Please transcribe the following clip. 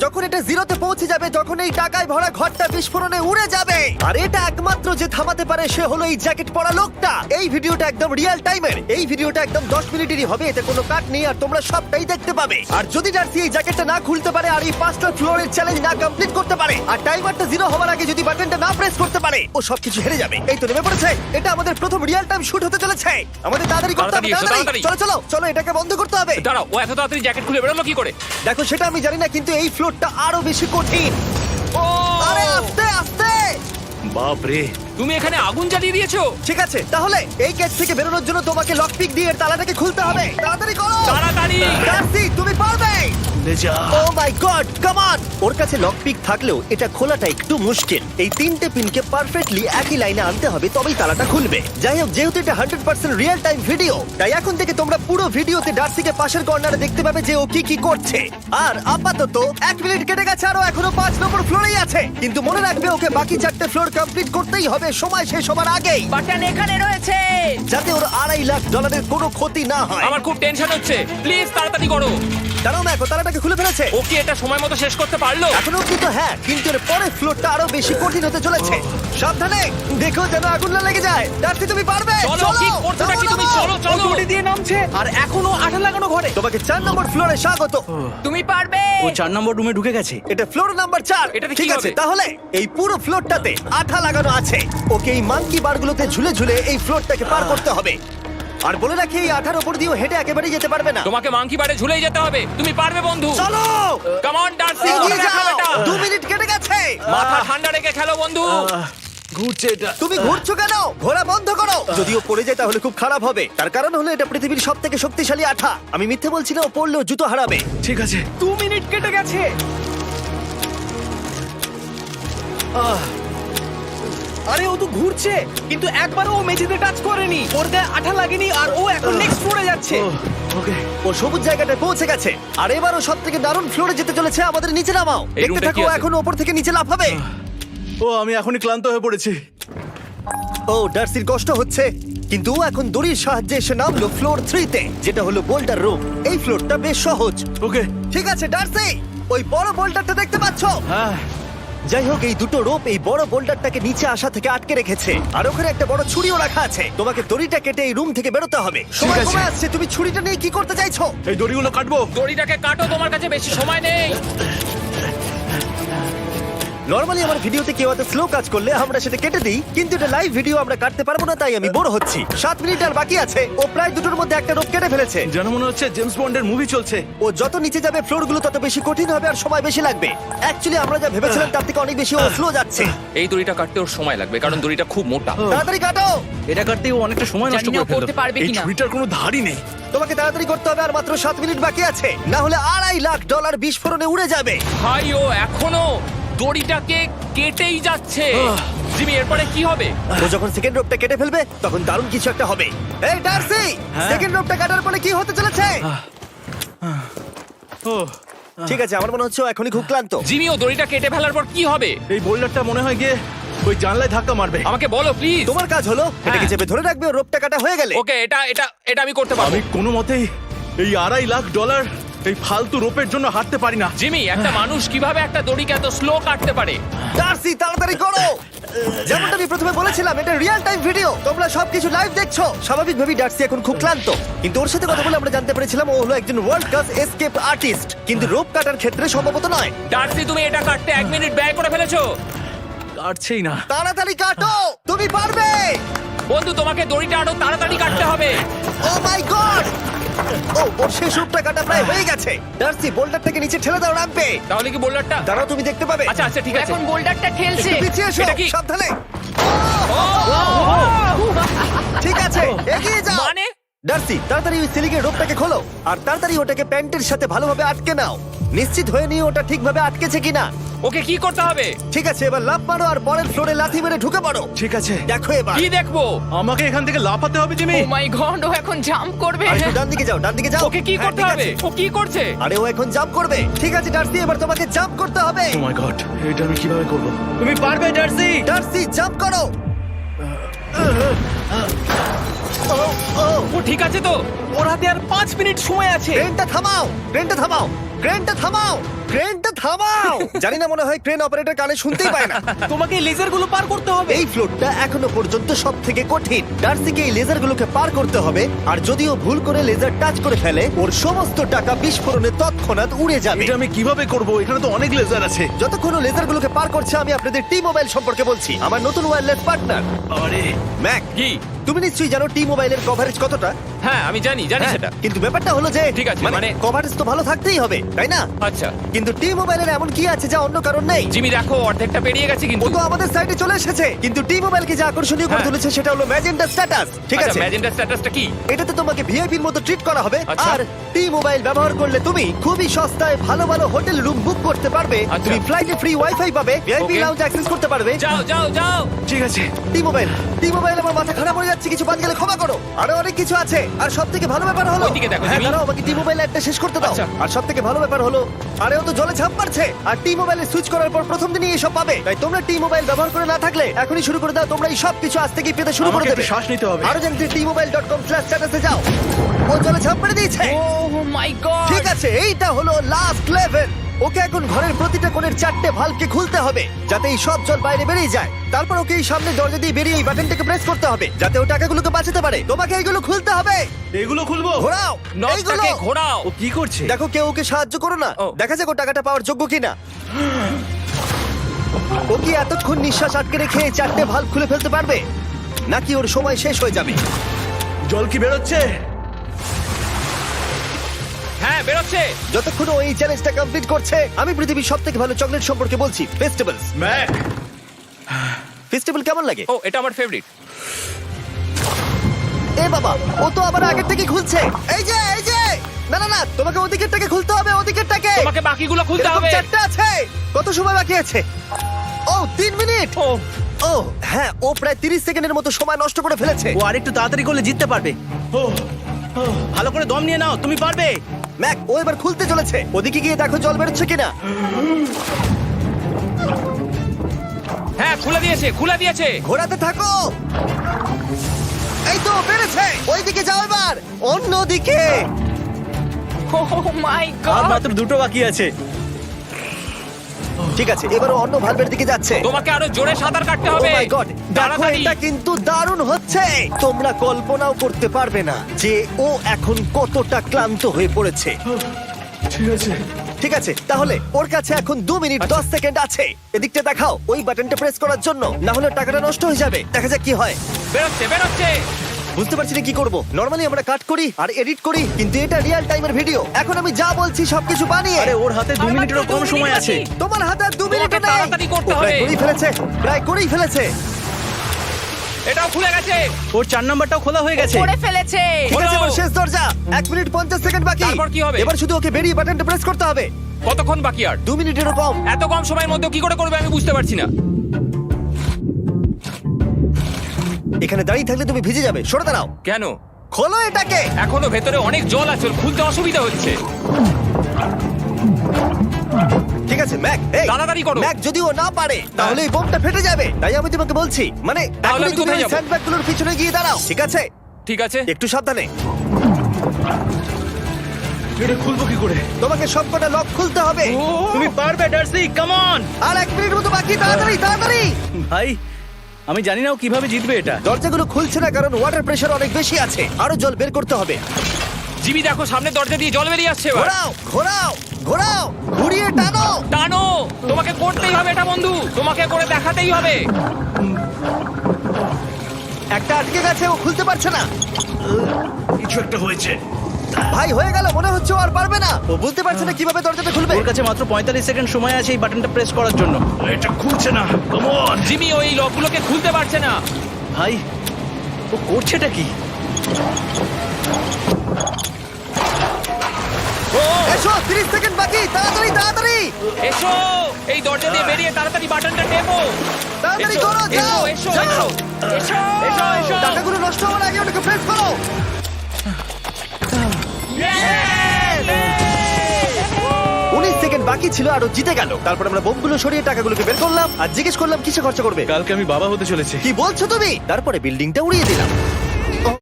যখন এটা জিরোতে পৌঁছে যাবে তখন এই টাকায় ভরা ঘরটা বিস্ফোরণে উড়ে যাবে। আর এটা একমাত্র যে থামাতে পারে সে হলো এই জ্যাকেট পরা লোকটা। এই ভিডিওটা একদম রিয়েল টাইমের, এই ভিডিওটা একদম 10 মিনিটেরই হবে, এতে কোনো কাট নেই আর তোমরা সবটাই দেখতে পাবে। আর যদি ডার্সি এই জ্যাকেটটা না খুলতে পারে আর এই 5টা ফ্লোরের চ্যালেঞ্জ না কমপ্লিট করতে পারে আর টাইমারটা জিরো হওয়ার আগে যদি বাটনটা না প্রেস করতে পারে, ও সবকিছু হেরে যাবে। এই তো নেমে পড়েছে, এটা আমাদের প্রথম রিয়েল টাইম শুট হতে চলেছে। আমাদের তাড়াতাড়ি করতে হবে, তাড়াতাড়ি চলো চলো চলো, এটাকে বন্ধ করতে হবে। দাঁড়াও, ও এত তাড়াতাড়ি জ্যাকেট খুলে বেরোলো কি করে? দেখো সেটা আমি জানি না, কিন্তু এই ফ্লোরটা আরো বেশি কঠিন। ও আরে আস্তে আস্তে। বাপ রে, তুমি এখানে আগুন জ্বালিয়ে দিয়েছো। ঠিক আছে, তাহলে এই গেট থেকে বেরোনোর জন্য তোমাকে লক পিক দিয়ে এর তালাটাকে খুলতে হবে। তাড়াতাড়ি করো তাড়াতাড়ি। ডার্সি, তুমি পারবে। লে যা। ও মাই গড, কাম অন। ওর কাছে লক পিক থাকলেও এটা খোলাটা একটু মুশকিল। এই 3টে পিনকে পারফেক্টলি একই লাইনে আনতে হবে, তবেই তালাটা খুলবে। যাই হোক, যেহেতু এটা 100% রিয়েল টাইম ভিডিও, তাই এখন থেকে তোমরা পুরো ভিডিওতে ডার্সিকে পাশের কর্নারে দেখতে পাবে যে ও কি কি করছে। আর আপাতত 1 মিনিট কেটে গেছে, আরো এখনো 5 নম্বর ফ্লোরেই আছে। কিন্তু মনে রাখবে ওকে বাকি 4টে ফ্লোর কমপ্লিট করতেই হবে সময় শেষ হবার আগেই, বাটন এখানে রয়েছে। যাতে ওর $2.5 লাখ কোনো ক্ষতি না হয়। আমার খুব টেনশন হচ্ছে, প্লিজ তাড়াতাড়ি করো। দাঁড়াও, দেখো তালাটাকে খুলে ফেলেছে। ও কি এটা সময় মতো শেষ করতে পারলো? এখনো অব্দি তো হ্যাঁ, কিন্তু এর পরের ফ্লোরটা আরো বেশি কঠিন হতে চলেছে। সাবধানে, দেখো যেন আগুন না লেগে যায়। ডার্সি, তুমি পারবে। চলো, কি করছো নাকি তুমি? চলো চলো। দড়ি দিয়ে নামছে আর এখনো আঠা লাগানো ঘরে। তোমাকে 4 নম্বর ফ্লোরে স্বাগত। তুমি পারবে। ও 4 নম্বর রুমে ঢুকে গেছে। এটা ফ্লোর নাম্বার 4। এটাতে ঠিক কি আছে, হবে? তাহলে এই পুরো ফ্লোরটাতে আঠা লাগানো আছে। ওকে এই মাঙ্কি বারগুলোতে ঝুলে ঝুলে এই ফ্লোরটাকে পার করতে হবে। আর বলে রাখি, এই আঠার উপর দিয়েও হেঁটে একেবারেই যেতে পারবে না। তোমাকে মাংকি বারে ঝুলেই যেতে হবে। তুমি পারবে বন্ধু। চলো, কাম অন ডার্সি, এগিয়ে দেখো যাও। এটা। 2 মিনিট কেটে গেছে। মাথা ঠান্ডা রেখে খেলো বন্ধু। ঘুরছে এটা। তুমি ঘুরছো কেন? ঘোরা বন্ধ করো। যদিও পড়ে যায় তাহলে খুব খারাপ হবে। তার কারণ হলো এটা পৃথিবীর সবথেকে শক্তিশালী আঠা। আমি মিথ্যে বলছি না, ও পড়লেও জুতো হারাবে। ঠিক আছে। 2 মিনিট কেটে গেছে। আরে ও তো ঘুরছে, কিন্তু একবারও ও মেঝেতে টাচ করেনি। ওর গায়ে আঠা লাগেনি আর ও এখন নেক্সট ফ্লোরে যাচ্ছে। ওকে। ও সবুজ জায়গাটায় পৌঁছে গেছে। আর এবারও সব থেকে দারুণ ফ্লোরে যেতে চলেছে। আমাদের নিচে নামাও। এই দেখতে রুমটা থাকো, কি আছে? এখন ওপর থেকে নিচে লাফাবে। ও আমি এখনই ক্লান্ত হয়ে পড়েছি। ও ডার্সির কষ্ট হচ্ছে, কিন্তু ও এখন দড়ির সাহায্যে এসে নামলো ফ্লোর 3-তে, যেটা হলো বোল্টার রুম। এই ফ্লোরটা বেশ সহজ। ওকে। ঠিক আছে ডার্সি, ওই বড় বোল্টারটা দেখতে পাচ্ছো? হ্যাঁ। যাই হোক, এই দুটো রোপ এই বড় বোল্ডারটাকে নিচে আসা থেকে আটকে রেখেছে। আর ওখানে একটা বড় ছুরিও রাখা আছে। তোমাকে দড়িটা কেটে এই রুম থেকে বেরোতে হবে। সময় আছে। কমে আসছে, তুমি ছুরিটা নিয়ে কি করতে চাইছো? এই দড়িগুলো কাটবো। দড়িটাকে কাটো, তোমার কাছে বেশি সময় নেই। নরমালি আমার ভিডিওতে কেউ এত স্লো কাজ করলে আমরা সেটা কেটে দিই, কিন্তু এটা লাইভ ভিডিও, আমরা কাটতে পারবো না, তাই আমি বোর হচ্ছি। 7 মিনিট আর বাকি আছে। ও প্রায় দুটোর মধ্যে একটা রোপ কেটে ফেলেছে। যেন মনে হচ্ছে জেমস বন্ডের মুভি চলছে। ও যত নিচে যাবে ফ্লোরগুলো তত বেশি কঠিন হবে আর সময় বেশি লাগবে। অ্যাকচুয়ালি আমরা যা ভেবেছিলাম তার থেকে অনেক বেশি ও স্লো যাচ্ছে। এই দড়িটা কাটতে ওর সময় লাগবে, কারণ দড়িটা খুব মোটা। তাড়াতাড়ি কাটো। এটা কাটতে ও অনেকটা সময় নষ্ট জানি না করে ফেললো। করতে পারবে এই কিনা। ছুরিটার কোনো ধারই নেই। তোমাকে তাড়াতাড়ি করতে হবে, আর মাত্র 7 মিনিট বাকি আছে, না হলে $2.5 লাখ বিস্ফোরণে উড়ে যাবে। ভাই ও এখনো দড়িটাকে কেটেই যাচ্ছে। জিমি, এরপরে কি হবে? ও যখন সেকেন্ড রোপটা কেটে ফেলবে তখন দারুণ কিছু একটা হবে। এই ডার্সি, সেকেন্ড রোপটা কাটার পরে কি হতে চলেছে? ও ঠিক আছে, আমার মনে হচ্ছে ও এখনই খুব ক্লান্ত। জিমি, ও দড়িটা কেটে ফেলার পর কি হবে? এই বোল্ডারটা মনে হয় গিয়ে ওই জানলায় ধাক্কা মারবে। আমাকে বলো প্লিজ। তোমার কাজ হলো এটাকে চেপে ধরে রাখবে, ও রোপটা কাটা হয়ে গেলে। ওকে, এটা এটা এটা আমি করতে পারবো। আমি কোনো মতেই এই $2.5 লাখ এই ফালতু রোপের জন্য হাঁটতে পারি না। জিমি, একটা মানুষ কিভাবে একটা দড়িকে এত স্লো কাটতে পারে? ডার্সি, তাড়াতাড়ি করো। যেমনটা আমি প্রথমে বলেছিলাম, এটা রিয়েল টাইম ভিডিও, তোমরা সবকিছু লাইভ দেখছো। স্বাভাবিকভাবেই ডার্সি এখন খুব ক্লান্ত, কিন্তু ওর সাথে কথা বলে আমরা জানতে পেরেছিলাম ও হলো একজন ওয়ার্ল্ড ক্লাস এসকেপ আর্টিস্ট, কিন্তু রোপ কাটার ক্ষেত্রে সম্ভবত নয়। ডার্সি, তুমি এটা কাটতে 1 মিনিট ব্যয় করে ফেলেছো। কাটছেই না। তাড়াতাড়ি কাটো, তুমি পারবে। বন্ধু, তোমাকে দড়িটা আরো তাড়াতাড়ি কাটতে হবে। ও মাই গড! ও, ওর শেষ রূপটা কাটা প্রায় হয়ে গেছে। ডার্সি, বোল্ডারটাকে নিচে ঠেলে দাও রাম্পে। তাহলে কি বোল্ডারটা? দাঁড়াও, তুমি দেখতে পাবে। আচ্ছা আচ্ছা, ঠিক আছে। এখন বোল্ডারটা ঠেলছে। একটু পিছিয়ে এসো, এটা কি? সাবধানে। ঠিক আছে, এগিয়ে যাও। মানে? ডার্সি, তাড়াতাড়ি ওই সিলিংয়ের রোপটাকে খোলো আর তাড়াতাড়ি ওটাকে প্যান্টের সাথে ভালোভাবে আটকে নাও। নিশ্চিত হয়ে নিয়ে ওটা ঠিকভাবে আটকেছে কিনা। ওকে কি করতে হবে? ঠিক আছে, এবার লাফ মারো আর পরের ফ্লোরে লাথি মেরে ঢুকে পড়ো। ঠিক আছে। দেখো এবার। কি দেখবো? আমাকে এখান থেকে লাফাতে হবে জিমি। ও মাই গড, ও এখন জাম্প করবে। আর একটু ডান দিকে যাও, ডান দিকে যাও। ওকে কি হ্যাঁ, করতে ঠিক হবে? আছে। ও কি করছে? আরে ও এখন জাম্প করবে। ঠিক আছে ডার্সি, এবার তোমাকে জাম্প করতে হবে। ও মাই গড, এটা আমি কিভাবে করব? তুমি পারবে ডার্সি। ডার্সি, জাম্প করো। ও ঠিক আছে তো? ওর হাতে আর 5 মিনিট সময় আছে। ক্রেনটা থামাও, ক্রেনটা থামাও, ক্রেনটা থামাও, ক্রেনটা থামাও। জানি না, মনে হয় ক্রেন অপারেটর কানে শুনতেই পায় না। তোমাকে লেজার গুলো পার করতে হবে। এই ফ্লোরটা এখনো পর্যন্ত সব থেকে কঠিন। ডার্সিকে এই লেজারগুলোকে পার করতে হবে, আর যদিও ভুল করে লেজার টাচ করে ফেলে, ওর সমস্ত টাকা বিস্ফোরণে তৎক্ষণাৎ উড়ে যাবে। এটা আমি কিভাবে করব? এখানে তো অনেক লেজার আছে। যতক্ষণ ও লেজারগুলোকে পার করছে, আমি আপনাদের টি মোবাইল সম্পর্কে বলছি, আমার নতুন ওয়্যারলেস পার্টনার। আরে ম্যাক, কি? তুমি নিশ্চয়ই জানো টি মোবাইলের কভারেজ কতটা। হ্যাঁ আমি জানি হ্যাঁ, সেটা। কিন্তু ব্যাপারটা হলো যে ঠিক আছে, মানে মানে কভারেজ তো ভালো থাকতেই হবে, তাই না? আচ্ছা কিন্তু টি মোবাইলের এমন কি আছে যা অন্য কারণ নেই? জিমি দেখো অর্ধেকটা পেরিয়ে গেছে ও কিন্তু। তো আমাদের সাইডে চলে এসেছে, কিন্তু টি মোবাইলকে যে আকর্ষণীয় করে হ্যাঁ। তুলেছে সেটা হলো ম্যাজেন্টা স্ট্যাটাস। ঠিক আছে, ম্যাজেন্টা স্ট্যাটাসটা কি? এটাতে তোমাকে ভিআইপির মতো ট্রিট করা হবে। আচ্ছা। আর টি মোবাইল ব্যবহার করলে তুমি খুবই সস্তায় ভালো ভালো হোটেল রুম বুক করতে পারবে। আচ্ছা। তুমি ফ্লাইটে ফ্রি ওয়াইফাই পাবে, ভিআইপি Okay. লাউঞ্জ অ্যাক্সেস করতে পারবে। যাও যাও যাও। ঠিক আছে। টি মোবাইল আমার মাথা খারাপ হয়ে যাচ্ছে, কিছু বাদ গেলে ক্ষমা করো। আরো অনেক কিছু আছে, আর সব থেকে ভালো ব্যাপার হলো, ওইদিকে দেখো, হ্যাঁ জিমি। দাঁড়াও, আমাকে টি মোবাইল একটা শেষ করতে দাও। আচ্ছা। আর সব থেকে ভালো ব্যাপার হলো, আরে ও তো জলে ঝাঁপ মারছে, আর টি মোবাইলে সুইচ করার পর প্রথম দিনই এসব পাবে। তাই তোমরা টি মোবাইল ব্যবহার করে না থাকলে এখনই শুরু করে দাও। তোমরা এই সব কিছু আজ থেকেই পেতে শুরু করে আমাকে দেবে। একটু শ্বাস নিতে হবে। আরো জানতে tmobile.com/status এ যাও। ও জলে ঝাঁপ মেরে দিয়েছে। ও মাই গড। ঠিক আছে, এইটা হলো লাস্ট লেভেল। ওকে এখন ঘরের প্রতিটা কোণের 4টে ভালভকে খুলতে হবে, যাতে এই সব জল বাইরে বেরিয়ে যায়। তারপর ওকে এই সামনে দরজা দিয়ে বেরিয়ে এই বাটনটাকে প্রেস করতে হবে, যাতে ও টাকাগুলোকে বাঁচাতে পারে। তোমাকে এইগুলো খুলতে হবে। এগুলো খুলবো? ঘোরাও এইগুলো। নটটাকে ঘোরাও। ও কি করছে? দেখো কেউ ওকে সাহায্য করো না, ও। দেখা যাক ও টাকাটা পাওয়ার যোগ্য কিনা। ও কি এতক্ষণ নিঃশ্বাস আটকে রেখে এই 4টে ভালভ খুলে ফেলতে পারবে, নাকি ওর সময় শেষ হয়ে যাবে? জল কি বেরোচ্ছে? হ্যাঁ বেরোচ্ছে। যতক্ষণ ও এই চ্যালেঞ্জটা কমপ্লিট করছে, আমি পৃথিবীর সবথেকে ভালো চকলেট সম্পর্কে বলছি, ফেস্টিভ্যালস। ম্যাক, ফেস্টিভ্যাল কেমন লাগে? ও এটা আমার ফেভারিট। এ বাবা, ও তো আবার আগের থেকে খুলছে। এই যে না না না, তোমাকে ওদিকেরটাকে খুলতে হবে, ওদিকেরটাকে। তোমাকে বাকিগুলো খুলতে এরকম হবে। 4টে আছে। কত সময় বাকি আছে? ও 3 মিনিট। ও ও হ্যাঁ, ও প্রায় 30 সেকেন্ডের মতো সময় নষ্ট করে ফেলেছে। ও আরেকটু তাড়াতাড়ি করলে জিততে পারবে। ভালো করে দম নিয়ে নাও, তুমি পারবে। ম্যাক, ও এবার খুলতে চলেছে। ওদিকে গিয়ে দেখো জল বেরোচ্ছে কিনা। হ্যাঁ খুলে দিয়েছে, খুলে দিয়েছে। ঘোরাতে থাকো। এই তো বেড়েছে। ওইদিকে যাও এবার, অন্যদিকে। ও মাই আর গড। মাত্র দুটো বাকি আছে। ঠিক আছে, এবারও অন্য ভালভের দিকে যাচ্ছে। তোমাকে আরো জোরে সাঁতার কাটতে Oh হবে। my God! দেখো, তাড়াতাড়ি। এটা কিন্তু দারুণ হচ্ছে। তোমরা কল্পনাও করতে পারবে না যে ও এখন কতটা ক্লান্ত হয়ে পড়েছে। ঠিক আছে। ঠিক আছে, তাহলে ওর কাছে এখন 2 মিনিট 10 সেকেন্ড আছে। এদিকটা দেখাও, ওই বাটনটা প্রেস করার জন্য, না হলে টাকাটা নষ্ট হয়ে যাবে। দেখা যাক কি হয়। বেরোচ্ছে বেরোচ্ছে। বুঝতে পারছি না কি করব। নরমালি আমরা কাট করি আর এডিট করি, কিন্তু এটা রিয়েল টাইমের ভিডিও। এখন আমি যা বলছি সবকিছু বানিয়ে। আরে ওর হাতে 2 আর মিনিটেরও মাত্র কম 2 সময় মিনিট আছে। বাকি। তোমার হাতে আর 2 মিনিট তোমাকে তাড়াতাড়ি করতে প্রায় হবে। করেই ফেলেছে, প্রায় করেই ফেলেছে। এটাও খুলে গেছে। ওর 4 নাম্বারটাও খোলা হয়ে গেছে। করে ফেলেছে। ঠিক আছে, হলো। এবার শেষ দরজা। 1 মিনিট 50 সেকেন্ড বাকি। তারপর কি হবে? এবার শুধু ওকে বেরিয়ে বাটনটা প্রেস করতে হবে। কতক্ষণ বাকি আর? 2 মিনিটেরও কম। এত কম সময়ের মধ্যে কি করে করবে আমি বুঝতে পারছি না। এখানে দাঁড়িয়ে থাকলে তুমি ভিজে যাবে, সরে দাঁড়াও। কেন? খোলো এটাকে। এখনো ভেতরে অনেক জল আছে, ওর খুলতে অসুবিধা হচ্ছে। ঠিক আছে ম্যাক, এই তাড়াতাড়ি করো। ম্যাক, যদি ও না পারে তাহলে এই বোমটা ফেটে যাবে। তাই আমি তোমাকে বলছি, মানে তাহলে এখনই আমি তুমি কোথায় ওই যাবো? স্যান্ডব্যাগগুলোর পিছনে গিয়ে দাঁড়াও। ঠিক আছে, ঠিক আছে। একটু সাবধানে। এটা খুলবো কি করে? তোমাকে সবকটা লক খুলতে হবে। তুমি পারবে ডার্সি, কাম অন। আর 1 মিনিট মতো বাকি, তাড়াতাড়ি তাড়াতাড়ি। ভাই আমি জানি না ও কিভাবে জিতবে এটা। দরজাগুলো খুলছে না কারণ ওয়াটার প্রেশার অনেক বেশি আছে। আরো জল বের করতে হবে। জিমি দেখো সামনে দরজা দিয়ে জল বেরিয়ে আসছে এবার। ঘোরাও ঘোরাও ঘোরাও, ঘুরিয়ে টানো। টানো। তোমাকে করতেই হবে এটা বন্ধু, তোমাকে করে দেখাতেই হবে। একটা আটকে গেছে, ও খুলতে পারছে না। কিছু একটা হয়েছে। ভাই হয়ে গেল, মনে হচ্ছে ও আর পারবে না। ও বুঝতে পারছে না কিভাবে দরজাটা খুলবে। ওর কাছে মাত্র 45 সেকেন্ড সময় আছে এই বাটনটা প্রেস করার জন্য। এটা খুলছে না। Come on. জিমি ওই লকগুলোকে খুলতে পারছে না। ভাই ও করছেটা কি? ও এসো, 30 সেকেন্ড বাকি, তাড়াতাড়ি তাড়াতাড়ি। এসো, এই দরজা দিয়ে বেরিয়ে তাড়াতাড়ি বাটনটা টেপো। তাড়াতাড়ি এসো, করো, যাও এসো, যাও। এসো, এসো, এসো, এসো। টাকাগুলো নষ্ট হওয়ার আগে ওটাকে প্রেস করো। 19 সেকেন্ড বাকি ছিল আর ও জিতে গেল। তারপর আমরা বোমগুলো সরিয়ে টাকাগুলোকে বের করলাম আর জিজ্ঞেস করলাম কিসে খরচা করবে। কালকে আমি বাবা হতে চলেছি। কি বলছো তুমি? তারপরে বিল্ডিংটা উড়িয়ে দিলাম।